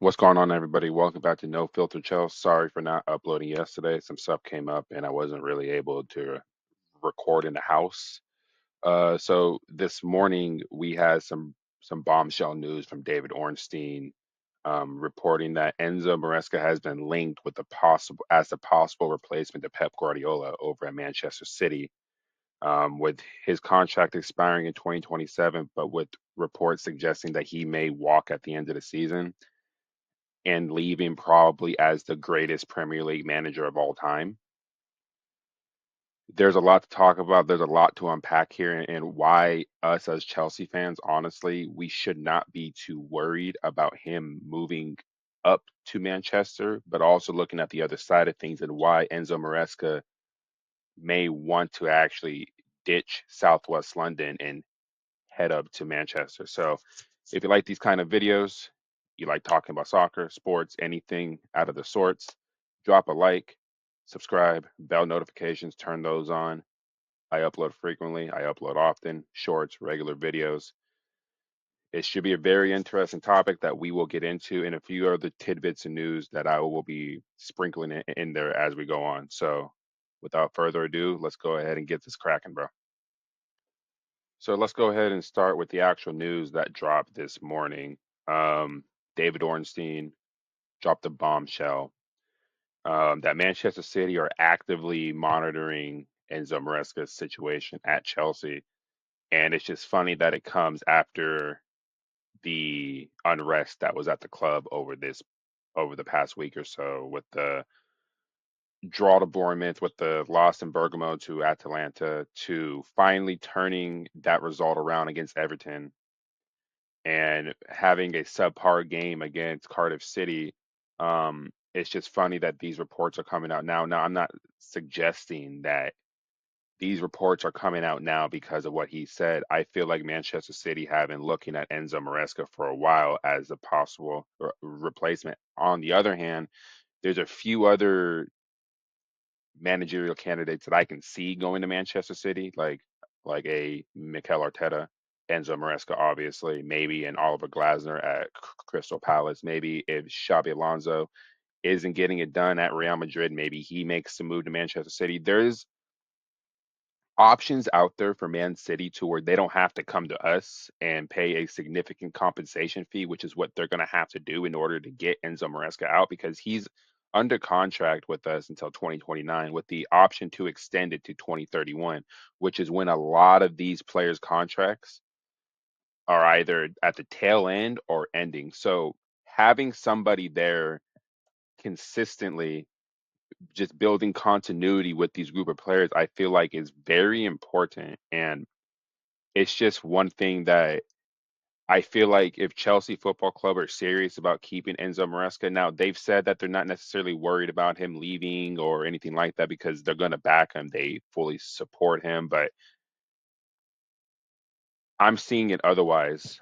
What's going on, everybody? Welcome back to No Filter Chill. Sorry for not uploading yesterday. Some stuff came up and I wasn't really able to record in the house. So this morning we had some bombshell news from David Ornstein, reporting that Enzo Maresca has been linked with the possible replacement to Pep Guardiola over at Manchester City, with his contract expiring in 2027, but with reports suggesting that he may walk at the end of the season and leaving probably as the greatest Premier League manager of all time. There's a lot to talk about. There's a lot to unpack here, and why us as Chelsea fans, honestly, we should not be too worried about him moving up to Manchester, but also looking at the other side of things and why Enzo Maresca may want to actually ditch Southwest London and head up to Manchester. So if you like these kind of videos, you like talking about soccer, sports, anything out of the sorts, drop a like, subscribe, bell notifications, turn those on. I upload frequently, I upload often, shorts, regular videos. It should be a very interesting topic that we will get into, and a few other tidbits of news that I will be sprinkling in there as we go on. So without further ado, let's go ahead and get this cracking, bro. So let's go ahead and start with the actual news that dropped this morning. Um, David Ornstein dropped a bombshell, that Manchester City are actively monitoring Enzo Maresca's situation at Chelsea. And it's just funny that it comes after the unrest that was at the club over the past week or so, with the draw to Bournemouth, with the loss in Bergamo to Atalanta, to finally turning that result around against Everton and having a subpar game against Cardiff City. It's just funny that these reports are coming out now. Now, I'm not suggesting that these reports are coming out now because of what he said. I feel like Manchester City have been looking at Enzo Maresca for a while as a possible replacement. On the other hand, there's a few other managerial candidates that I can see going to Manchester City, like a Mikel Arteta, Enzo Maresca, obviously, maybe an Oliver Glasner at Crystal Palace, maybe if Xabi Alonso isn't getting it done at Real Madrid, maybe he makes the move to Manchester City. There's options out there for Man City to where they don't have to come to us and pay a significant compensation fee, which is what they're going to have to do in order to get Enzo Maresca out, because he's under contract with us until 2029 with the option to extend it to 2031, which is when a lot of these players' contracts are either at the tail end or ending. So having somebody there consistently, just building continuity with these group of players, I feel like is very important. And it's just one thing that I feel like if Chelsea Football Club are serious about keeping Enzo Maresca, now they've said that they're not necessarily worried about him leaving or anything like that because they're going to back him. They fully support him, but I'm seeing it otherwise.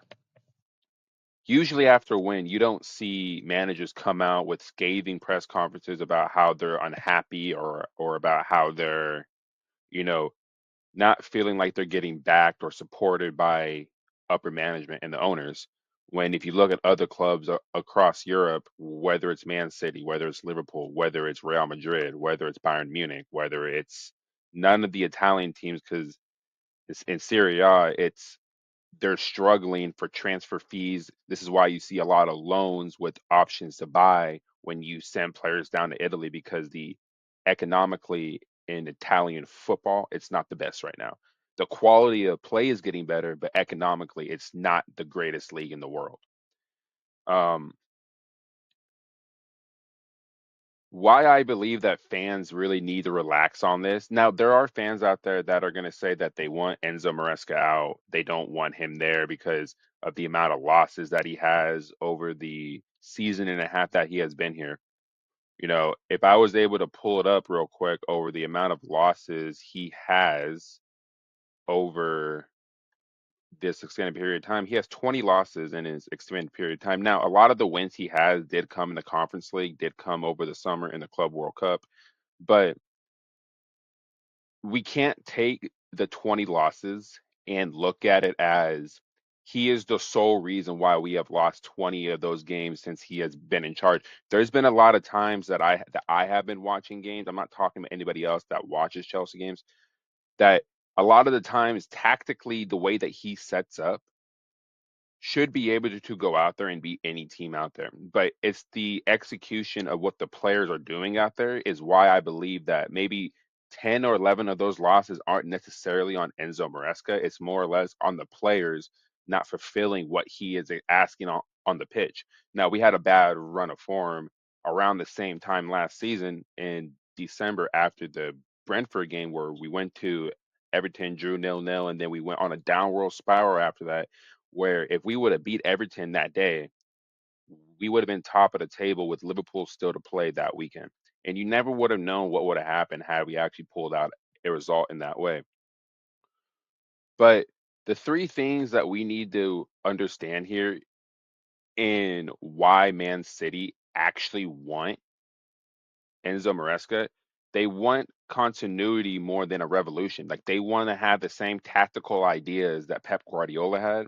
Usually after a win, you don't see managers come out with scathing press conferences about how they're unhappy, or about how they're, you know, not feeling like they're getting backed or supported by upper management and the owners. When if you look at other clubs across Europe, whether it's Man City, whether it's Liverpool, whether it's Real Madrid, whether it's Bayern Munich, whether it's none of the Italian teams, because it's in Serie A, it's they're struggling for transfer fees. This is why you see a lot of loans with options to buy when you send players down to Italy, because the economically in Italian football, it's not the best right now. The quality of play is getting better, but economically, it's not the greatest league in the world. Um, why I believe that fans really need to relax on this. Now, there are fans out there that are going to say that they want Enzo Maresca out. They don't want him there because of the amount of losses that he has over the season and a half that he has been here. If I was able to pull it up real quick over the amount of losses he has over this extended period of time, he has 20 losses in his extended period of time. Now, a lot of the wins he has did come in the Conference League, did come over the summer in the Club World Cup, but we can't take the 20 losses and look at it as he is the sole reason why we have lost 20 of those games since he has been in charge. There's been a lot of times that I have been watching games. I'm not talking about anybody else that watches Chelsea games. That a lot of the times, tactically, the way that he sets up should be able to go out there and beat any team out there. But it's the execution of what the players are doing out there is why I believe that maybe 10 or 11 of those losses aren't necessarily on Enzo Maresca. It's more or less on the players not fulfilling what he is asking on the pitch. Now, we had a bad run of form around the same time last season in December after the Brentford game where we went to Everton, drew 0-0, and then we went on a downward spiral after that where if we would have beat Everton that day, we would have been top of the table with Liverpool still to play that weekend. And you never would have known what would have happened had we actually pulled out a result in that way. But the three things that we need to understand here in why Man City actually want Enzo Maresca, they want continuity more than a revolution. Like they want to have the same tactical ideas that Pep Guardiola had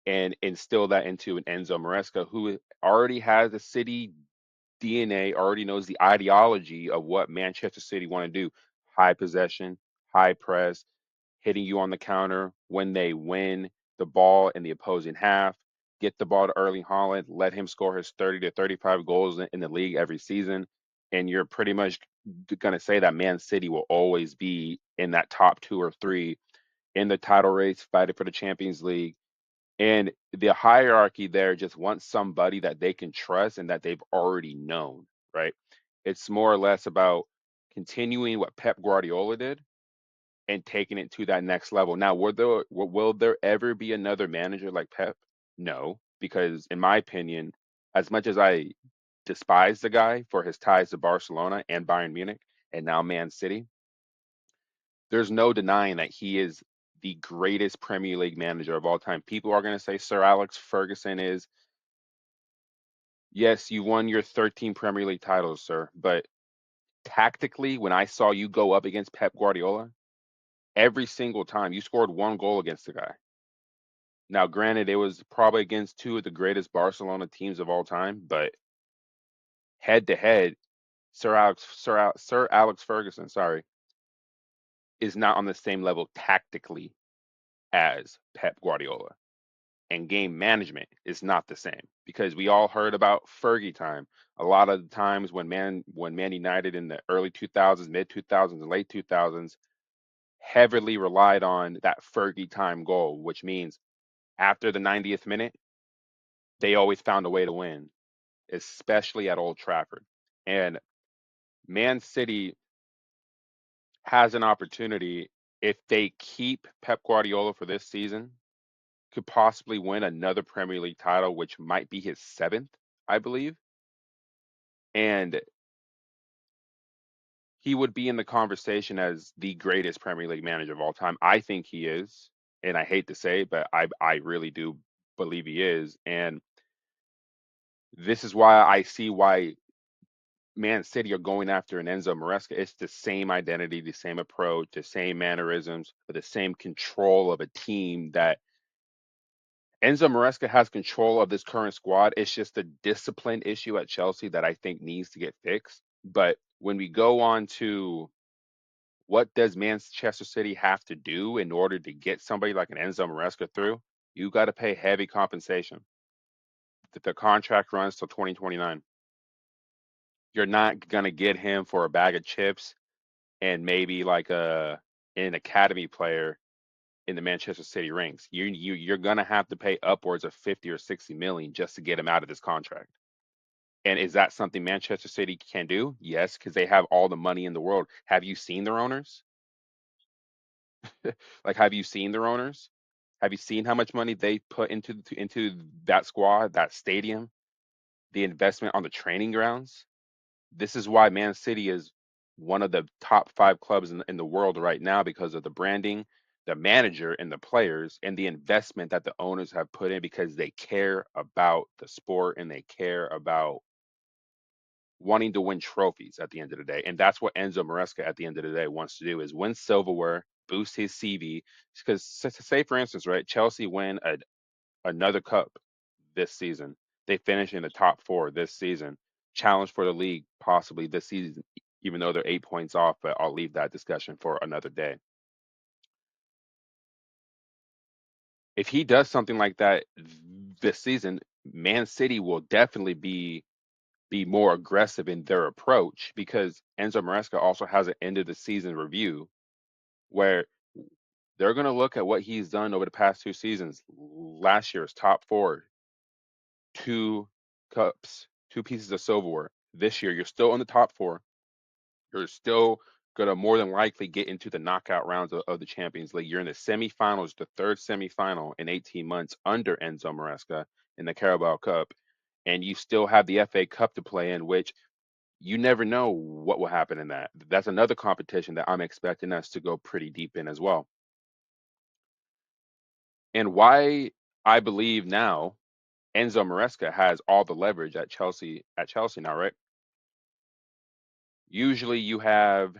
and instill that into an Enzo Maresca who already has the City DNA, already knows the ideology of what Manchester City want to do. High possession, high press, hitting you on the counter when they win the ball in the opposing half, get the ball to Erling Haaland, let him score his 30 to 35 goals in the league every season. And you're pretty much going to say that Man City will always be in that top two or three in the title race, fighting for the Champions League, and the hierarchy there just wants somebody that they can trust and that they've already known, right? It's more or less about continuing what Pep Guardiola did and taking it to that next level. Now, will there ever be another manager like Pep? No, because in my opinion, as much as I despise the guy for his ties to Barcelona and Bayern Munich and now Man City, there's no denying that he is the greatest Premier League manager of all time. People are going to say Sir Alex Ferguson is, yes, you won your 13 Premier League titles, sir, but tactically, when I saw you go up against Pep Guardiola, every single time you scored one goal against the guy. Now, granted, it was probably against two of the greatest Barcelona teams of all time, but head to head, Sir Alex Ferguson, sorry, is not on the same level tactically as Pep Guardiola. And game management is not the same because we all heard about Fergie time. A lot of the times when Man United in the early 2000s, mid 2000s, and late 2000s heavily relied on that Fergie time goal, which means after the 90th minute, they always found a way to win, especially at Old Trafford. And Man City has an opportunity if they keep Pep Guardiola for this season could possibly win another Premier League title, which might be his seventh, I believe. And he would be in the conversation as the greatest Premier League manager of all time. I think he is, and I hate to say it, but I really do believe he is. And this is why I see why Man City are going after an Enzo Maresca. It's the same identity, the same approach, the same mannerisms, but the same control of a team that Enzo Maresca has control of this current squad. It's just a discipline issue at Chelsea that I think needs to get fixed. But when we go on to what does Manchester City have to do in order to get somebody like an Enzo Maresca through? You got to pay heavy compensation. That the contract runs till 2029. You're not gonna get him for a bag of chips and maybe like an academy player in the Manchester City ranks. You're gonna have to pay upwards of 50 or 60 million just to get him out of this contract. And is that something Manchester City can do? Yes, because they have all the money in the world. Have you seen their owners? Like, have you seen their owners? Have you seen how much money they put into that squad, that stadium, the investment on the training grounds? This is why Man City is one of the top five clubs in the world right now because of the branding, the manager, and the players, and the investment that the owners have put in because they care about the sport and they care about wanting to win trophies at the end of the day. And that's what Enzo Maresca at the end of the day wants to do is win silverware boost his CV. Because say for instance, right, Chelsea win another cup this season. They finish in the top four this season. Challenge for the league possibly this season, even though they're 8 points off. But I'll leave that discussion for another day. If he does something like that this season, Man City will definitely be more aggressive in their approach because Enzo Maresca also has an end of the season review where they're going to look at what he's done over the past 2 seasons. Last year's top four, two cups, two pieces of silverware. This year, you're still in the top four. You're still going to more than likely get into the knockout rounds of the Champions League. You're in the semifinals, the third semifinal in 18 months under Enzo Maresca in the Carabao Cup. And you still have the FA Cup to play in, which you never know what will happen in that. That's another competition that I'm expecting us to go pretty deep in as well. And why I believe now Enzo Maresca has all the leverage at Chelsea now, right? Usually you have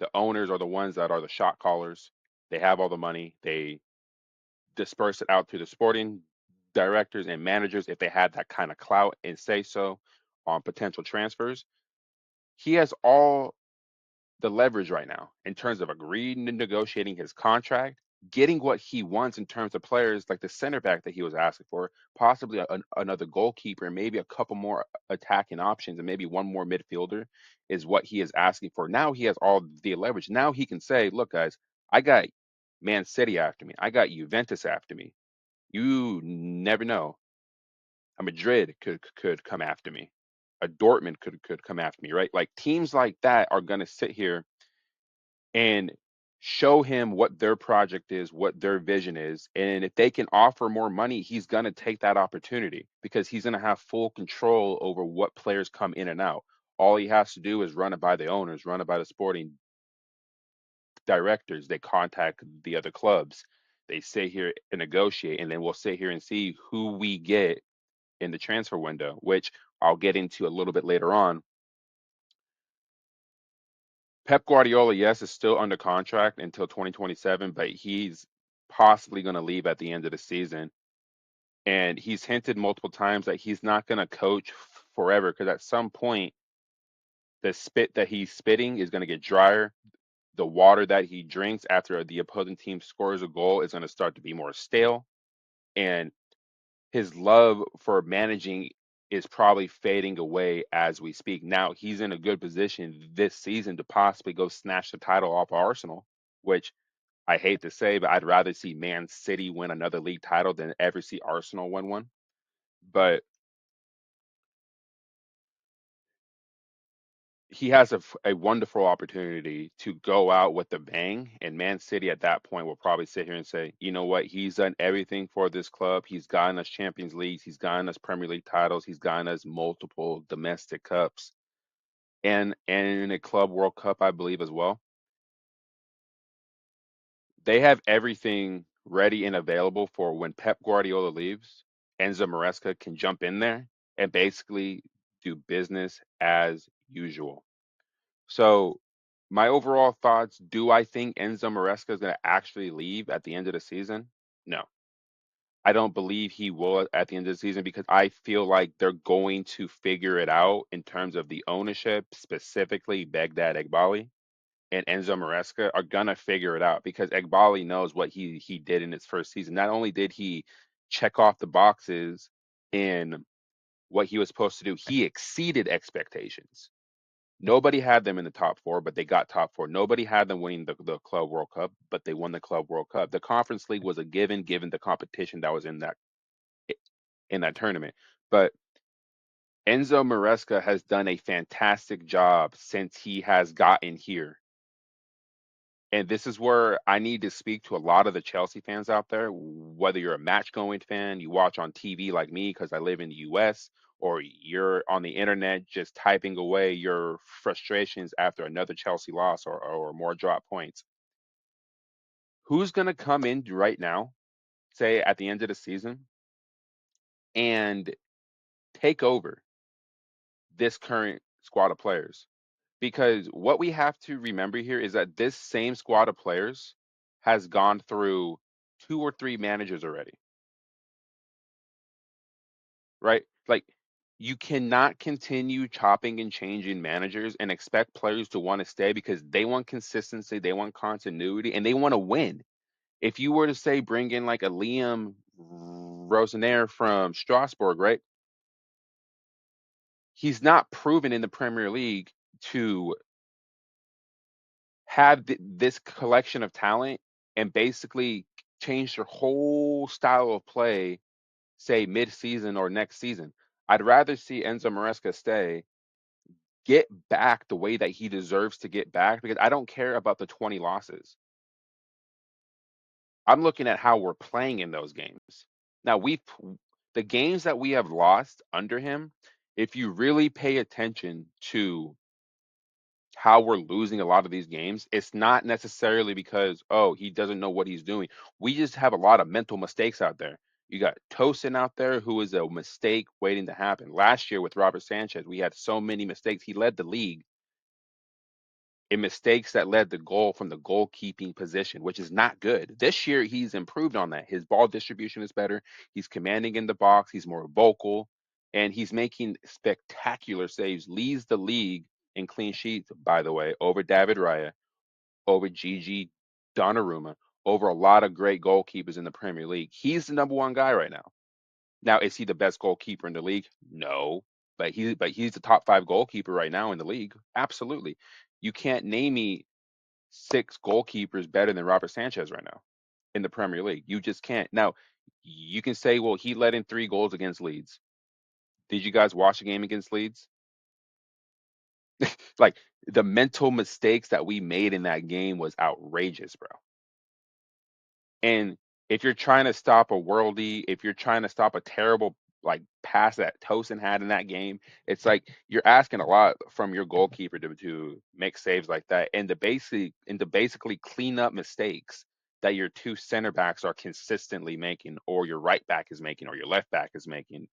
the owners are the ones that are the shot callers. They have all the money. They disperse it out to the sporting directors and managers if they had that kind of clout and say so on potential transfers. He has all the leverage right now in terms of agreeing to negotiating his contract, getting what he wants in terms of players like the center back that he was asking for, possibly another goalkeeper, and maybe a couple more attacking options, and maybe one more midfielder is what he is asking for. Now he has all the leverage. Now he can say, look, guys, I got Man City after me. I got Juventus after me. You never know. A Madrid could come after me. A Dortmund could come after me, right? Like teams like that are gonna sit here and show him what their project is, what their vision is. And if they can offer more money, he's going to take that opportunity because he's going to have full control over what players come in and out. All he has to do is run it by the owners, run it by the sporting directors. They contact the other clubs. They sit here and negotiate, and then we'll sit here and see who we get in the transfer window, which I'll get into a little bit later on. Pep Guardiola, yes, is still under contract until 2027, but he's possibly going to leave at the end of the season. And he's hinted multiple times that he's not going to coach forever because at some point, the spit that he's spitting is going to get drier. The water that he drinks after the opposing team scores a goal is going to start to be more stale. And his love for managing is probably fading away as we speak. Now he's in a good position this season to possibly go snatch the title off Arsenal, which I hate to say, but I'd rather see Man City win another league title than ever see Arsenal win one. But he has a wonderful opportunity to go out with a bang, and Man City at that point will probably sit here and say, you know what, he's done everything for this club. He's gotten us Champions Leagues, he's gotten us Premier League titles, he's gotten us multiple domestic cups, and a Club World Cup, I believe, as well. They have everything ready and available for when Pep Guardiola leaves. Enzo Maresca can jump in there and basically do business as usual. So, my overall thoughts, do I think Enzo Maresca is going to actually leave at the end of the season? No. I don't believe he will at the end of the season because I feel like they're going to figure it out in terms of the ownership, specifically Begdad Egbali and Enzo Maresca are gonna figure it out because Egbali knows what he did in his first season. Not only did he check off the boxes in what he was supposed to do, he exceeded expectations. Nobody had them in the top four, but they got top four. Nobody had them winning the Club World Cup, but they won the Club World Cup. The Conference League was a given the competition that was in that tournament. But Enzo Maresca has done a fantastic job since he has gotten here. And this is where I need to speak to a lot of the Chelsea fans out there, whether you're a match going fan, you watch on TV like me because I live in the US, or you're on the internet just typing away your frustrations after another Chelsea loss or more drop points. Who's going to come in right now, say at the end of the season, and take over this current squad of players? Because what we have to remember here is that this same squad of players has gone through two or three managers already, right? Like, you cannot continue chopping and changing managers and expect players to want to stay because they want consistency, they want continuity, and they want to win. If you were to say bring in like a Liam Rosenaire from Strasbourg, right? He's not proven in the Premier League to have this collection of talent and basically change their whole style of play, say mid-season or next season. I'd rather see Enzo Maresca stay, get back the way that he deserves to get back because I don't care about the 20 losses. I'm looking at how we're playing in those games. Now, the games that we have lost under him, if you really pay attention to how we're losing a lot of these games, it's not necessarily because, oh, he doesn't know what he's doing. We just have a lot of mental mistakes out there. You got Tosin out there, who is a mistake waiting to happen. Last year with Robert Sanchez, we had so many mistakes. He led the league in mistakes that led the goal from the goalkeeping position, which is not good. This year, he's improved on that. His ball distribution is better. He's commanding in the box. He's more vocal, and he's making spectacular saves. Leads the league in clean sheets, by the way, over David Raya, over Gigi Donnarumma, over a lot of great goalkeepers in the Premier League. He's the number one guy right now. Now, is he the best goalkeeper in the league? No, but he's the top five goalkeeper right now in the league. Absolutely. You can't name me six goalkeepers better than Robert Sanchez right now in the Premier League. You just can't. Now, you can say, well, he let in 3 goals against Leeds. Did you guys watch the game against Leeds? Like, the mental mistakes that we made in that game was outrageous, bro. And if you're trying to stop a worldie, if you're trying to stop a terrible like pass that Tosin had in that game, it's like you're asking a lot from your goalkeeper to make saves like that and to basically clean up mistakes that your two center backs are consistently making, or your right back is making, or your left back is making.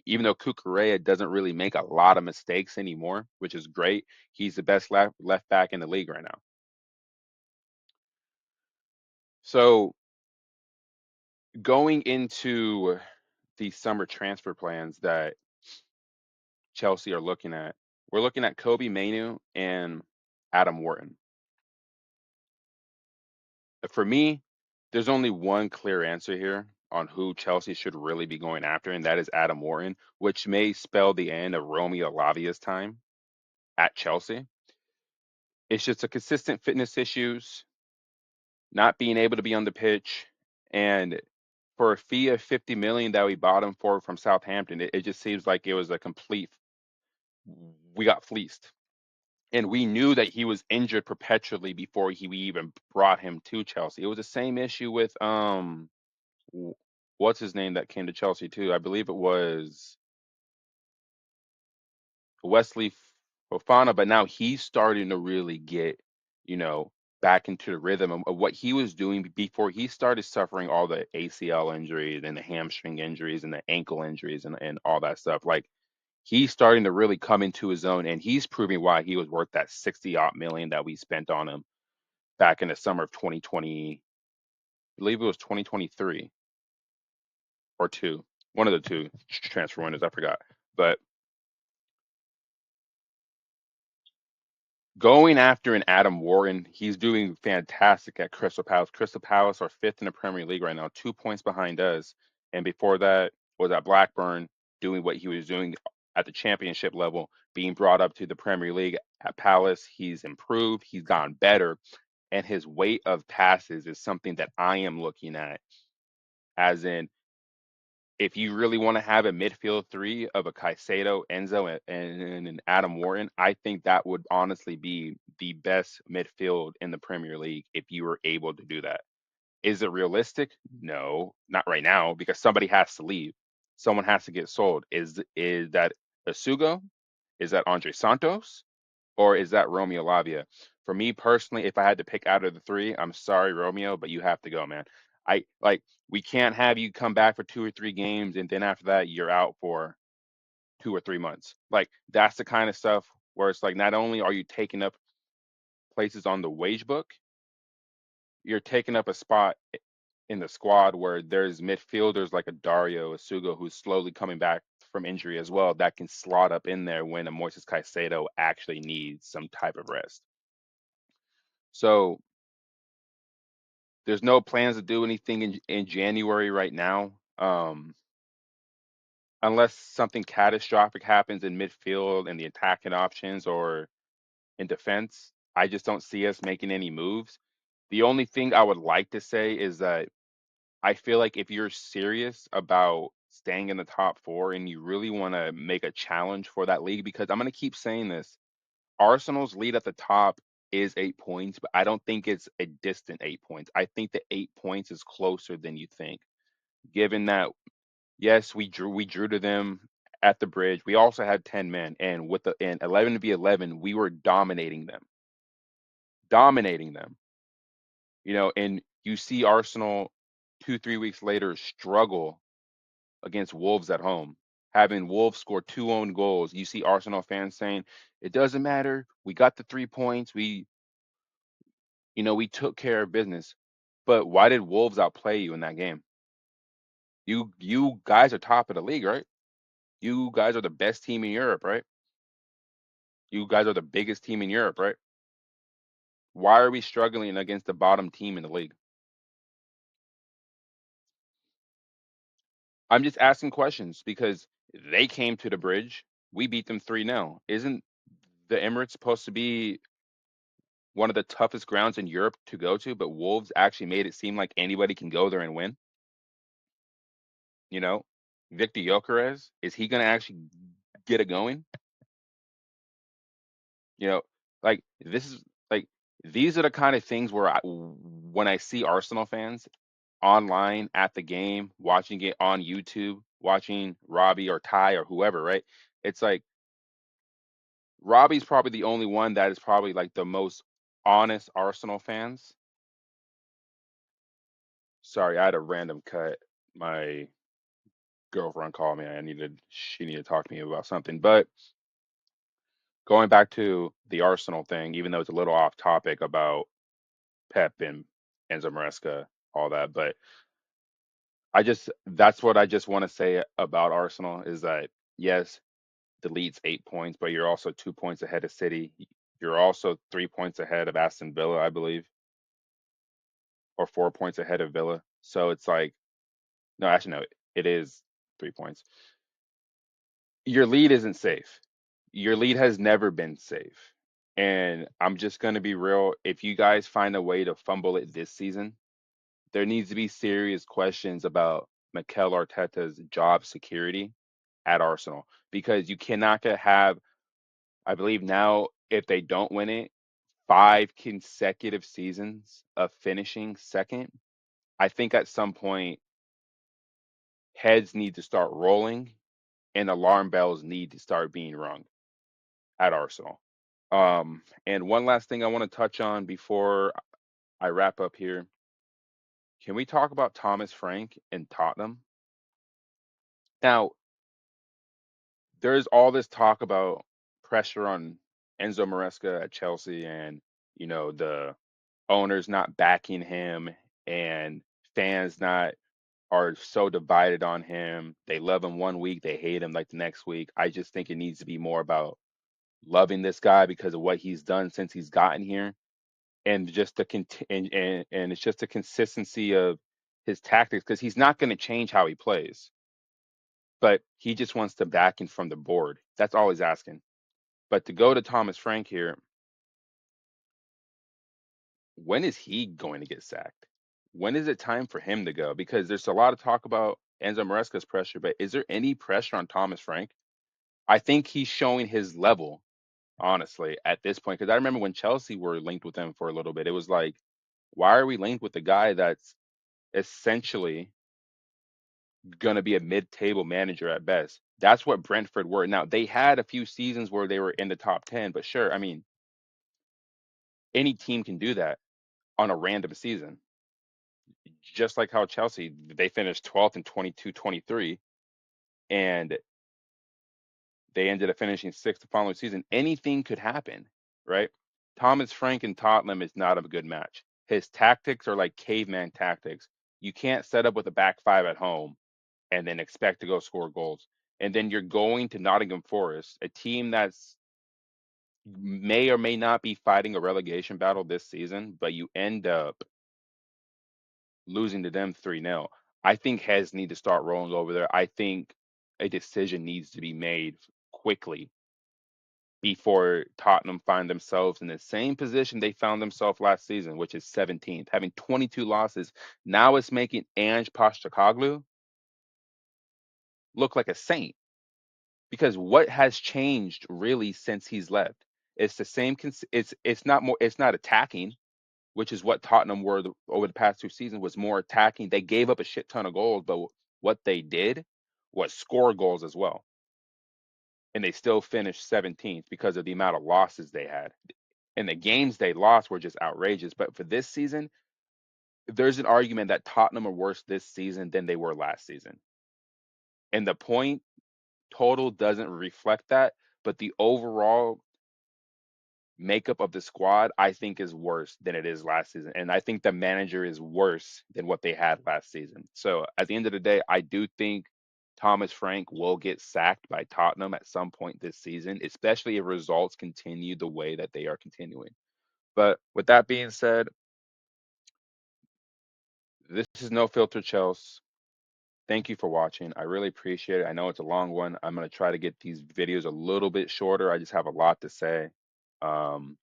Even though Cucurella doesn't really make a lot of mistakes anymore, which is great, he's the best left back in the league right now. So going into the summer transfer plans that Chelsea are looking at, we're looking at Kobe Mainu and Adam Wharton. For me, there's only one clear answer here on who Chelsea should really be going after, and that is Adam Wharton, which may spell the end of Romeo Lavia's time at Chelsea. It's just a consistent fitness issues, not being able to be on the pitch, and for a fee of 50 million that we bought him for from Southampton, it just seems like it was a complete we got fleeced. And we knew that he was injured perpetually before we even brought him to Chelsea. It was the same issue with what's his name that came to Chelsea too? I believe it was Wesley Fofana, but now he's starting to really get, you know, back into the rhythm of what he was doing before he started suffering all the ACL injuries and the hamstring injuries and the ankle injuries and all that stuff. Like, he's starting to really come into his own, and he's proving why he was worth that 60 odd million that we spent on him back in the summer of 2020. I believe it was 2023 or two, one of the two transfer windows. I forgot. But going after an Adam Warren, he's doing fantastic at Crystal Palace. Crystal Palace are fifth in the Premier League right now, 2 points behind us. And before that was at Blackburn, doing what he was doing at the championship level, being brought up to the Premier League at Palace. He's improved, he's gotten better, and his weight of passes is something that I am looking at. As in, if you really want to have a midfield three of a Caicedo, Enzo, and an Adam Wharton, I think that would honestly be the best midfield in the Premier League if you were able to do that. Is it realistic? No, not right now, because somebody has to leave. Someone has to get sold. Is that Asugo? Is that Andre Santos? Or is that Romeo Lavia? For me personally, if I had to pick out of the three, I'm sorry, Romeo, but you have to go, man. I like we can't have you come back for 2 or 3 games and then after that you're out for 2 or 3 months. Like, that's the kind of stuff where it's like not only are you taking up places on the wage book, you're taking up a spot in the squad where there's midfielders like a Dario Asugo who's slowly coming back from injury as well that can slot up in there when a Moises Caicedo actually needs some type of rest. So there's no plans to do anything in January right now, unless something catastrophic happens in midfield and the attacking options or in defense. I just don't see us making any moves. The only thing I would like to say is that I feel like if you're serious about staying in the top four and you really want to make a challenge for that league, because I'm going to keep saying this, Arsenal's lead at the top is 8 points, but I don't think it's a distant 8 points. I think the 8 points is closer than you think, given that yes, we drew to them at the bridge. We also had 10 men, and with the in 11v11, we were dominating them. And you see Arsenal 2, 3 weeks later struggle against Wolves at home, having Wolves score two own goals. You see Arsenal fans saying, "It doesn't matter. We got the 3 points. We took care of business." But why did Wolves outplay you in that game? You guys are top of the league, right? You guys are the best team in Europe, right? You guys are the biggest team in Europe, right? Why are we struggling against the bottom team in the league? I'm just asking questions because they came to the bridge. We beat them 3-0. Isn't the Emirates supposed to be one of the toughest grounds in Europe to go to? But Wolves actually made it seem like anybody can go there and win. You know, Victor Gyökeres, is he going to actually get it going? You know, like this is like these are the kind of things where when I see Arsenal fans online at the game, watching it on YouTube, watching Robbie or Ty or whoever, right? It's like Robbie's probably the only one that is probably like the most honest Arsenal fans. Sorry, I had a random cut. My girlfriend called me. She needed to talk to me about something. But going back to the Arsenal thing, even though it's a little off topic about Pep and Enzo Maresca, all that, but that's what I just want to say about Arsenal is that yes, the lead's 8 points, but you're also 2 points ahead of City. You're also 3 points ahead of Aston Villa, I believe, or 4 points ahead of Villa. So it's like, no, actually, no, it is 3 points. Your lead isn't safe. Your lead has never been safe. And I'm just going to be real. If you guys find a way to fumble it this season, there needs to be serious questions about Mikel Arteta's job security at Arsenal because you cannot have, I believe now, if they don't win it, 5 consecutive seasons of finishing second. I think at some point, heads need to start rolling and alarm bells need to start being rung at Arsenal. And one last thing I want to touch on before I wrap up here. Can we talk about Thomas Frank and Tottenham? Now, there's all this talk about pressure on Enzo Maresca at Chelsea and, the owners not backing him and fans not are so divided on him. They love him one week, they hate him like the next week. I just think it needs to be more about loving this guy because of what he's done since he's gotten here and just the and it's just the consistency of his tactics because he's not going to change how he plays, but he just wants the backing from the board. That's all he's asking. But to go to Thomas Frank here, when is he going to get sacked? When is it time for him to go? Because there's a lot of talk about Enzo Maresca's pressure, but is there any pressure on Thomas Frank? I think he's showing his level, honestly, at this point. Because I remember when Chelsea were linked with him for a little bit, it was like, why are we linked with the guy that's essentially going to be a mid-table manager at best? That's what Brentford were. Now, they had a few seasons where they were in the top 10, but sure, I mean, any team can do that on a random season. Just like how Chelsea, they finished 12th in 22-23, and they ended up finishing sixth the following season. Anything could happen, right? Thomas Frank and Tottenham is not a good match. His tactics are like caveman tactics. You can't set up with a back five at home and then expect to go score goals. And then you're going to Nottingham Forest, a team that's may or may not be fighting a relegation battle this season, but you end up losing to them 3-0. I think heads need to start rolling over there. I think a decision needs to be made quickly before Tottenham find themselves in the same position they found themselves last season, which is 17th, having 22 losses. Now it's making Ange Postecoglou look like a saint because what has changed really since he's left? It's the same. It's not more. It's not attacking, which is what Tottenham were over the past 2 seasons. Was more attacking. They gave up a shit ton of goals, but what they did was score goals as well, and they still finished 17th because of the amount of losses they had. And the games they lost were just outrageous. But for this season, there's an argument that Tottenham are worse this season than they were last season. And the point total doesn't reflect that, but the overall makeup of the squad, I think, is worse than it is last season. And I think the manager is worse than what they had last season. So at the end of the day, I do think Thomas Frank will get sacked by Tottenham at some point this season, especially if results continue the way that they are continuing. But with that being said, this is No Filter Chels. Thank you for watching. I really appreciate it. I know it's a long one. I'm going to try to get these videos a little bit shorter. I just have a lot to say. Um,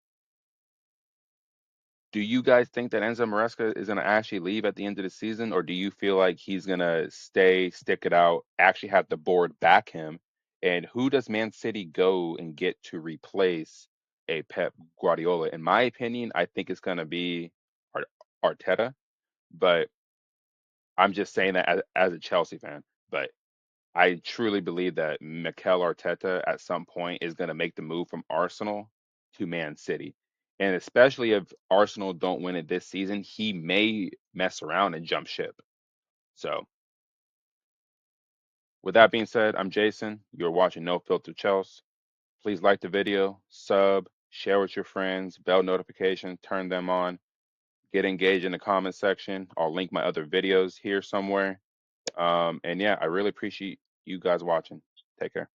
do you guys think that Enzo Maresca is going to actually leave at the end of the season, or do you feel like he's going to stay, stick it out, actually have the board back him? And who does Man City go and get to replace a Pep Guardiola? In my opinion, I think it's going to be Arteta, but I'm just saying that as a Chelsea fan. But I truly believe that Mikel Arteta at some point is going to make the move from Arsenal to Man City. And especially if Arsenal don't win it this season, he may mess around and jump ship. So, with that being said, I'm Jason. You're watching No Filter Chelsea. Please like the video, sub, share with your friends, bell notification, turn them on, get engaged in the comment section. I'll link my other videos here somewhere. And yeah, I really appreciate you guys watching. Take care.